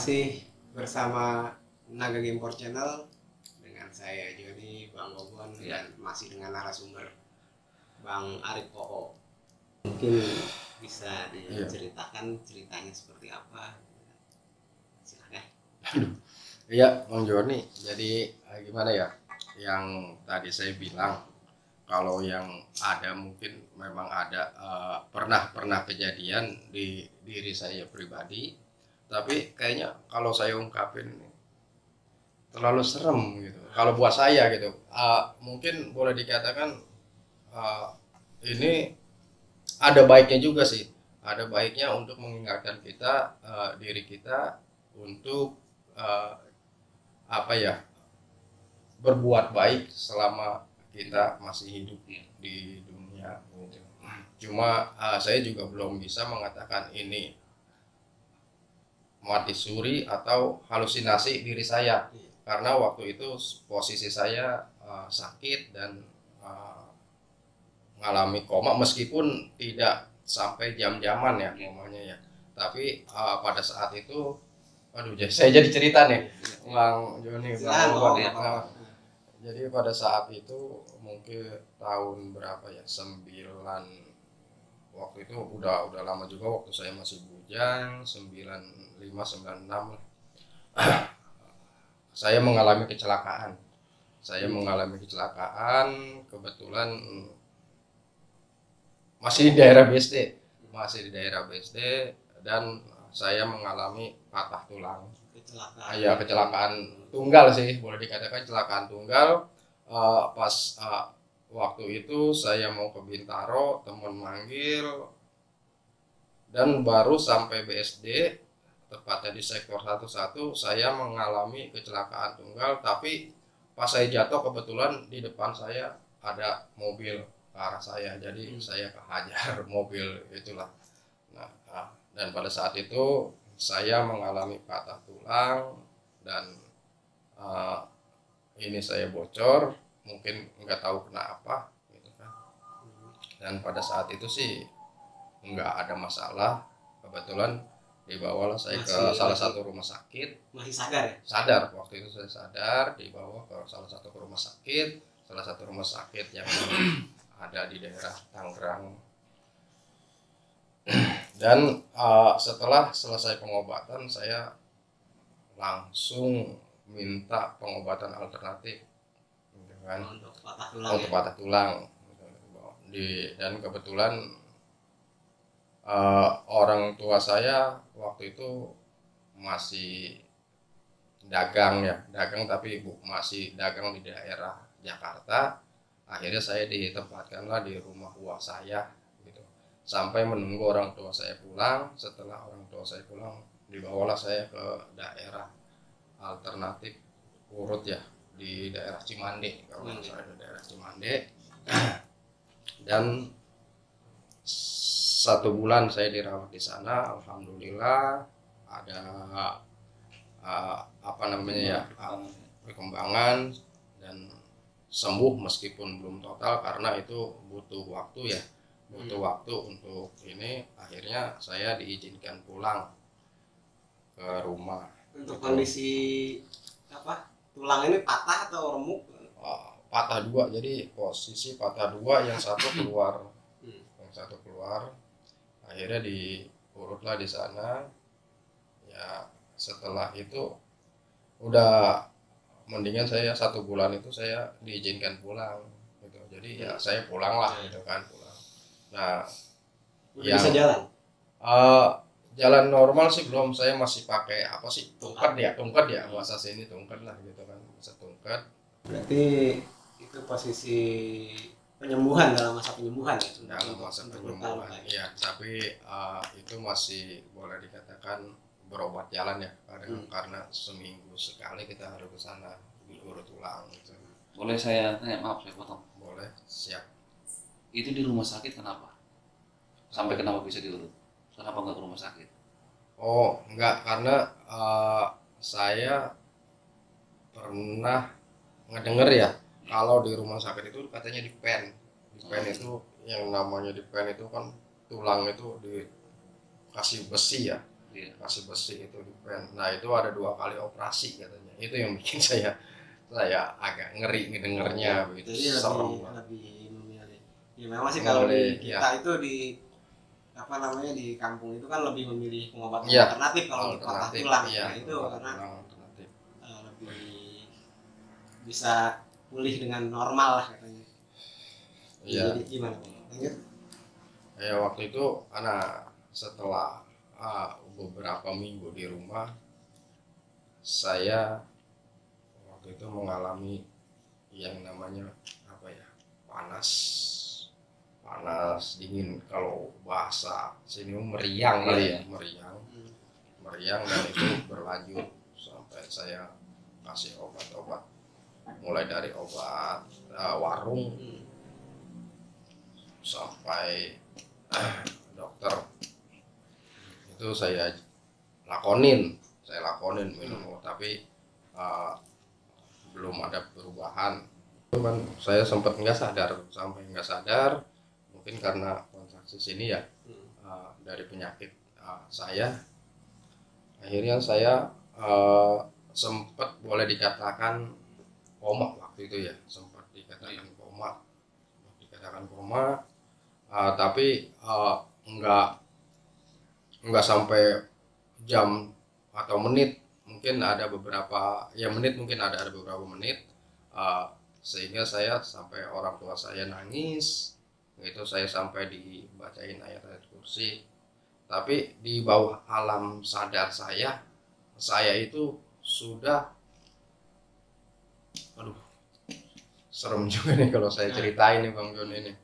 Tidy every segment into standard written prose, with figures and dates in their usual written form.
masih bersama Naga Gameport Channel dengan saya Joni, Bang Gobon, dan masih dengan narasumber Bang Arif Koho. Mungkin bisa diceritakan ceritanya seperti apa? Silakan. Iya, Bang Joni. Jadi gimana ya? Yang tadi saya bilang kalau yang ada mungkin memang ada pernah kejadian di diri saya pribadi, tapi kayaknya kalau saya ungkapin terlalu serem gitu. Kalau buat saya gitu, mungkin boleh dikatakan ini ada baiknya juga sih. Ada baiknya untuk mengingatkan kita diri kita untuk berbuat baik selama kita masih hidup di dunia gitu. Cuma saya juga belum bisa mengatakan ini mati suri atau halusinasi diri saya, karena waktu itu posisi saya sakit dan mengalami koma, meskipun tidak sampai jam-jaman ya komanya ya, tapi pada saat itu saya jadi cerita nih Bang Joni, jadi pada saat itu mungkin tahun berapa ya, 9, waktu itu udah lama juga, waktu saya masih bujang, 95 96 saya mengalami kecelakaan. Kebetulan masih di daerah BSD, dan saya mengalami patah tulang. Kecelakaan tunggal sih, boleh dikatakan kecelakaan tunggal. Pas waktu itu saya mau ke Bintaro, teman manggil, dan baru sampai BSD, tepatnya di sektor 11, saya mengalami kecelakaan tunggal. Tapi pas saya jatuh, kebetulan di depan saya ada mobil ke arah saya, jadi saya kehajar mobil itulah. Dan pada saat itu saya mengalami patah tulang, dan ini saya bocor, mungkin nggak tahu kenapa gitu kan. Dan pada saat itu sih nggak ada masalah, kebetulan dibawalah saya ke salah satu rumah sakit. Masih sadar ya? Sadar, waktu itu saya sadar, dibawa ke salah satu rumah sakit yang ada di daerah Tangerang. Dan setelah selesai pengobatan, saya langsung minta pengobatan alternatif gitu kan, untuk patah tulang. Dan kebetulan orang tua saya waktu itu masih dagang tapi masih dagang di daerah Jakarta. Akhirnya saya ditempatkanlah di rumah uak saya gitu, sampai menunggu orang tua saya pulang. Setelah orang tua saya pulang, dibawalah saya ke daerah alternatif urut ya, di daerah Cimande, kalau saya di daerah Cimande. Dan 1 bulan saya dirawat di sana. Alhamdulillah ada perkembangan dan sembuh, meskipun belum total karena itu butuh waktu ya, untuk ini. Akhirnya saya diizinkan pulang ke rumah. Untuk kondisi tulang ini patah atau remuk? Patah 2, jadi posisi patah 2, yang satu keluar. Akhirnya diurutlah di sana ya. Setelah itu udah mendingan, saya 1 bulan itu saya diizinkan pulang gitu. Jadi ya saya pulang lah gitu kan, pulang. Nah, bisa jalan? Jalan normal sih belum, saya masih pakai tungkat ya bahasa sini, tungkat lah gitu kan, bisa tungkat. Berarti itu posisi penyembuhan, dalam masa penyembuhan ya? Dalam masa penyembuhan ya, tapi itu masih boleh dikatakan berobat jalan ya, karena seminggu sekali kita harus ke sana diurut ulang gitu. Boleh saya tanya, maaf saya potong? Boleh, siap. Itu di rumah sakit kenapa? Sampai kenapa bisa diurut? Kenapa nggak ke rumah sakit? Oh enggak, karena saya pernah ngedenger ya, kalau di rumah sakit itu katanya di pen itu, yang namanya di pen itu kan tulang itu dikasih besi ya. Iya. kasih besi itu di pen. Nah itu ada 2 kali operasi katanya. Itu yang bikin saya agak ngeri ngedengernya begitu. Jadi Serem. lebih memilih. Ya memang sih kalau di Memilih, kita itu di apa namanya di kampung itu kan lebih memilih pengobatan Iya. alternatif kalau untuk patah Alternatif, tulang. iya, Nah itu karena tulang alternatif. lebih bisa pulih dengan normal lah katanya. Iya. Jadi gimana Bang? Lanjut. Ya waktu itu anak setelah beberapa minggu di rumah, saya waktu itu mengalami yang namanya apa ya, panas dingin, kalau bahasa sini meriang lah ya, meriang dan itu berlanjut sampai saya kasih obat-obat, mulai dari obat warung sampai dokter itu saya lakonin minum, tapi belum ada perubahan. Itu kan saya sempat sampai nggak sadar, mungkin karena kontraksi sini ya, dari penyakit saya, akhirnya saya sempat boleh dikatakan koma waktu itu ya, sempat dikatakan koma, tapi nggak sampai jam atau menit, mungkin ada beberapa menit, sehingga saya sampai orang tua saya nangis, itu saya sampai dibacain ayat-ayat kursi, tapi di bawah alam sadar saya itu sudah, aduh serem juga nih kalau saya ceritain nih Bang Jon ini,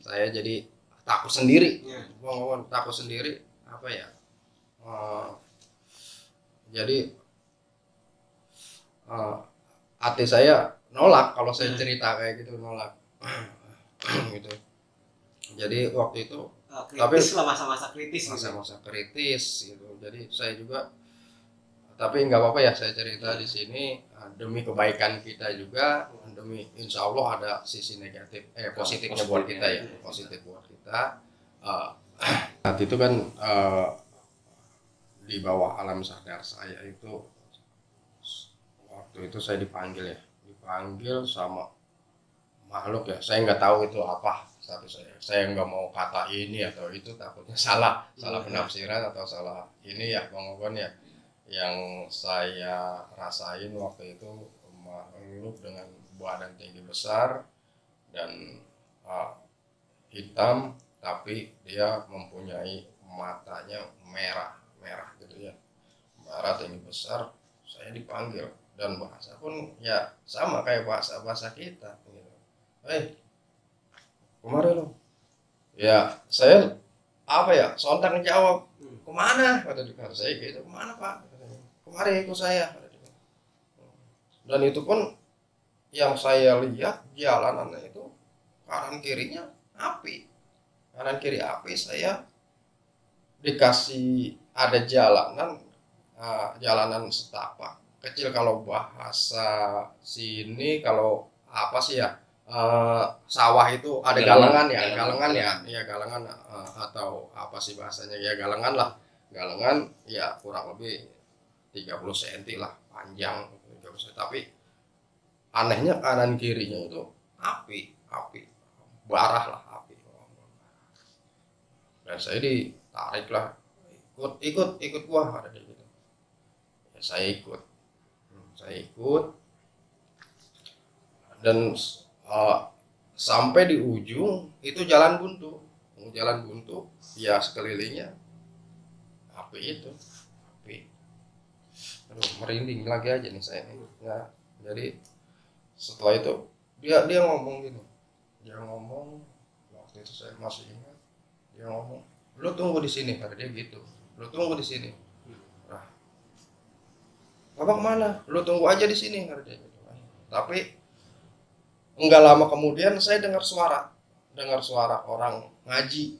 saya jadi takut sendiri, takut sendiri apa ya, jadi hati saya nolak kalau saya cerita kayak gitu, nolak gitu. Jadi waktu itu kritis lah, masa-masa kritis gitu. Jadi saya juga, tapi nggak apa-apa ya saya cerita di sini, demi kebaikan kita juga, demi insya Allah ada sisi positifnya buat kita ya, positif buat kita. Saat itu kan di bawah alam sadar saya itu, waktu itu saya dipanggil sama makhluk ya, saya nggak tahu itu apa, tapi saya nggak mau kata ini atau itu, takutnya salah penafsiran atau salah ini ya Bang Ogon ya. Yang saya rasain waktu itu makhluk dengan badan tinggi besar dan hitam, tapi dia mempunyai matanya merah gitu ya, merah tinggi besar. Saya dipanggil dan bahasa pun ya sama kayak bahasa kita gitu. Kemari lo, ya saya apa ya, sontak ngejawab, kemana kata saya gitu, kemana Pak, kemari ikut saya. Dan itu pun yang saya lihat jalanannya itu kanan kiri api, saya dikasih ada jalanan setapak kecil, kalau bahasa sini kalau apa sih ya, sawah itu ada galengan atau apa sih bahasanya ya, galengan ya kurang lebih 30 cm lah panjang, 30 cm. Tapi anehnya kanan kirinya itu api barah lah, api. Dan saya ditarik lah, ikut gua, ada gitu ya, saya ikut dan sampai di ujung itu jalan buntu ya, sekelilingnya api. Aduh, merinding lagi aja nih saya nih. Ya, jadi setelah itu dia ngomong gini, waktu itu saya masih ingat, dia ngomong, lu tunggu di sini, kata dia gitu, lu tunggu di sini. Nah, Bapak kemana? Lu tunggu aja di sini, kata dia gitu. Tapi enggak lama kemudian saya dengar suara orang ngaji,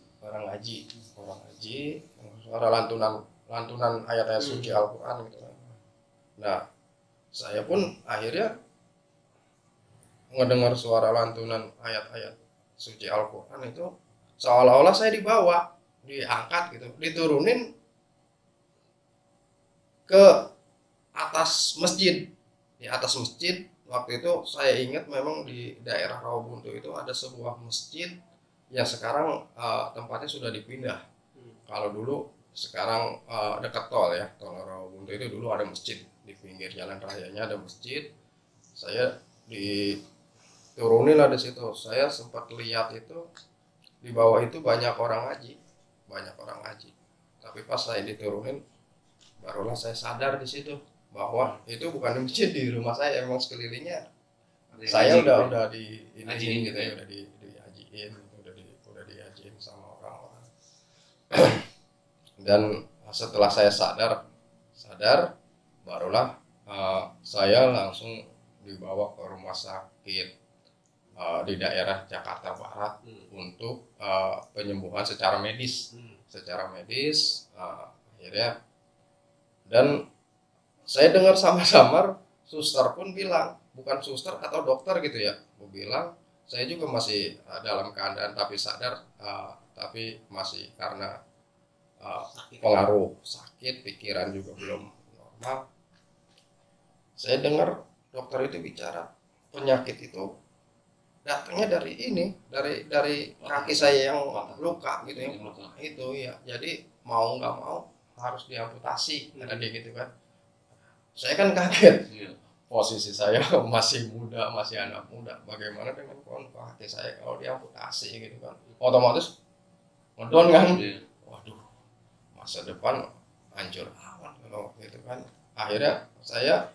suara lantunan ayat-ayat suci Al-Quran gitu. Nah, saya pun akhirnya ngedengar suara lantunan ayat-ayat suci Al-Quran itu, seolah-olah saya diangkat gitu, diturunin ke atas masjid. Di atas masjid waktu itu saya ingat memang di daerah Rawabuntu itu ada sebuah masjid yang sekarang tempatnya sudah dipindah. Kalau dulu sekarang dekat tol ya, tol Rawabuntu itu dulu ada masjid di pinggir jalan rayanya, ada masjid. Saya diturunin lah di situ. Saya sempat lihat itu di bawah itu banyak orang ngaji. Tapi pas saya diturunin barulah saya sadar di situ bahwa itu bukan masjid di rumah saya, emang sekelilingnya saya udah di ini gitu ya, udah dihajiin sama orang-orang. Dan setelah saya sadar barulah saya langsung dibawa ke rumah sakit di daerah Jakarta Barat untuk penyembuhan secara medis. Akhirnya, dan saya dengar samar-samar suster pun bilang, bukan suster atau dokter gitu ya, bilang saya juga masih dalam keadaan tapi sadar, tapi masih karena pengaruh sakit, pikiran juga belum normal. Saya dengar dokter itu bicara penyakit itu datangnya dari ini, dari kaki saya yang luka gitu ya, itu ya. Jadi mau nggak mau harus diamputasi, ada dia gitu kan. Saya kan kaget, posisi saya masih muda, masih anak muda, bagaimana dengan kaki saya kalau diamputasi gitu kan, otomatis ngedon kan, waduh masa depan hancur awan kalau gitu kan. Akhirnya saya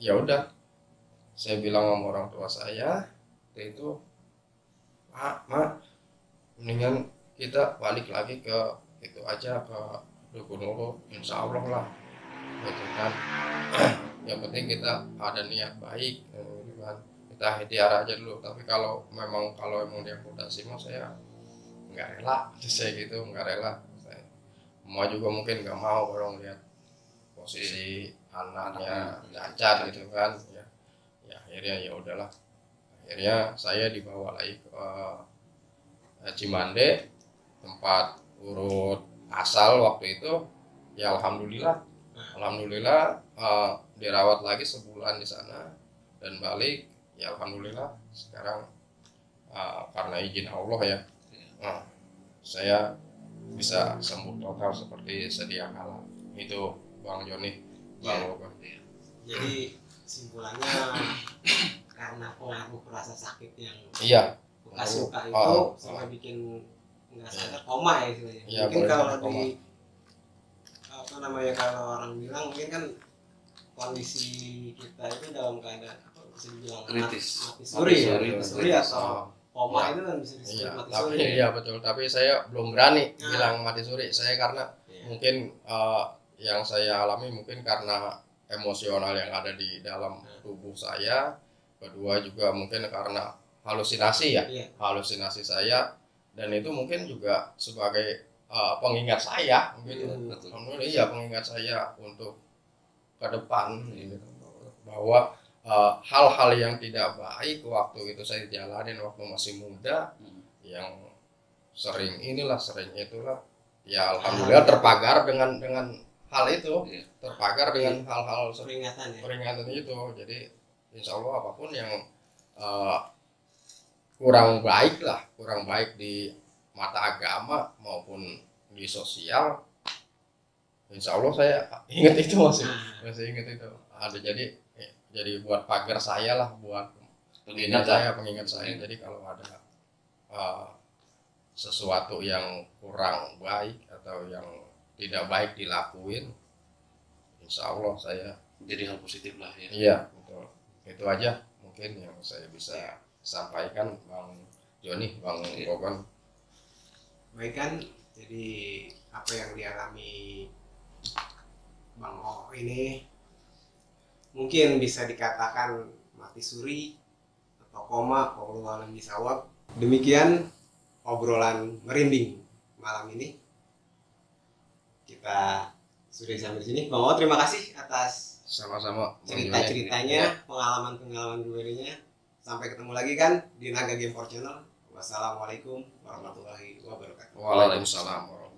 ya udah, saya bilang sama orang tua saya itu, Mak, mendingan kita balik lagi ke itu aja, ke dukun dulu, insya Allah lah gitu kan. Yang penting kita ada niat baik gitu kan, kita ikhtiar aja dulu. Tapi kalau emang diamputasi mah saya nggak rela, saya gitu nggak rela. Mau juga mungkin nggak mau kalau lihat posisi anaknya cacat gitu kan ya. Akhirnya ya udahlah, akhirnya saya dibawa lagi ke Cimande, tempat urut asal waktu itu. Ya alhamdulillah dirawat lagi sebulan di sana dan balik. Ya alhamdulillah sekarang karena izin Allah ya, saya bisa sembuh total seperti sedia kala. Itu Bang Joni, Bang Logan. Jadi simpulannya karena pengaruh rasa sakit yang bekas luka itu sampai bikin nggak sadar, koma ya istilahnya. Ya, mungkin kalau koma. Kalau orang bilang mungkin kan kondisi kita itu dalam keadaan bisa dibilang kritis, mati suri atau koma itu kan bisa disebut mati suri. Iya betul, tapi saya belum berani bilang mati suri. Saya karena mungkin yang saya alami mungkin karena emosional yang ada di dalam tubuh saya. Kedua juga mungkin karena halusinasi halusinasi saya, dan itu mungkin juga sebagai pengingat saya gitu. Iya, pengingat saya untuk ke depan gitu. Bahwa hal-hal yang tidak baik waktu itu saya jalanin waktu masih muda, yang sering itulah ya alhamdulillah terpagar dengan hal itu, terpagar dengan hal-hal peringatan itu. Jadi insya Allah apapun yang kurang baik di mata agama maupun di sosial, insya Allah saya ingat itu, masih ingat itu ada. Jadi buat pagar saya lah, buat pengingat saya. Jadi kalau ada sesuatu yang kurang baik atau yang tidak baik dilakuin, insya Allah saya jadi hal positif lah ya. Iya betul. Itu aja mungkin yang saya bisa sampaikan, Bang Joni, Bang Logan. Baik kan, jadi apa yang dialami Bang O ini mungkin bisa dikatakan mati suri atau koma, wallahu a'lam bishawab. Demikian obrolan merinding malam ini. Kita sudah sampai di sini. Bang O, terima kasih atas Sama-sama cerita-ceritanya, pengalaman-pengalaman pribadinya. Sampai ketemu lagi kan di Naga Game for Channel. Wassalamualaikum warahmatullahi wabarakatuh. Waalaikumsalam warahmatullahi wabarakatuh.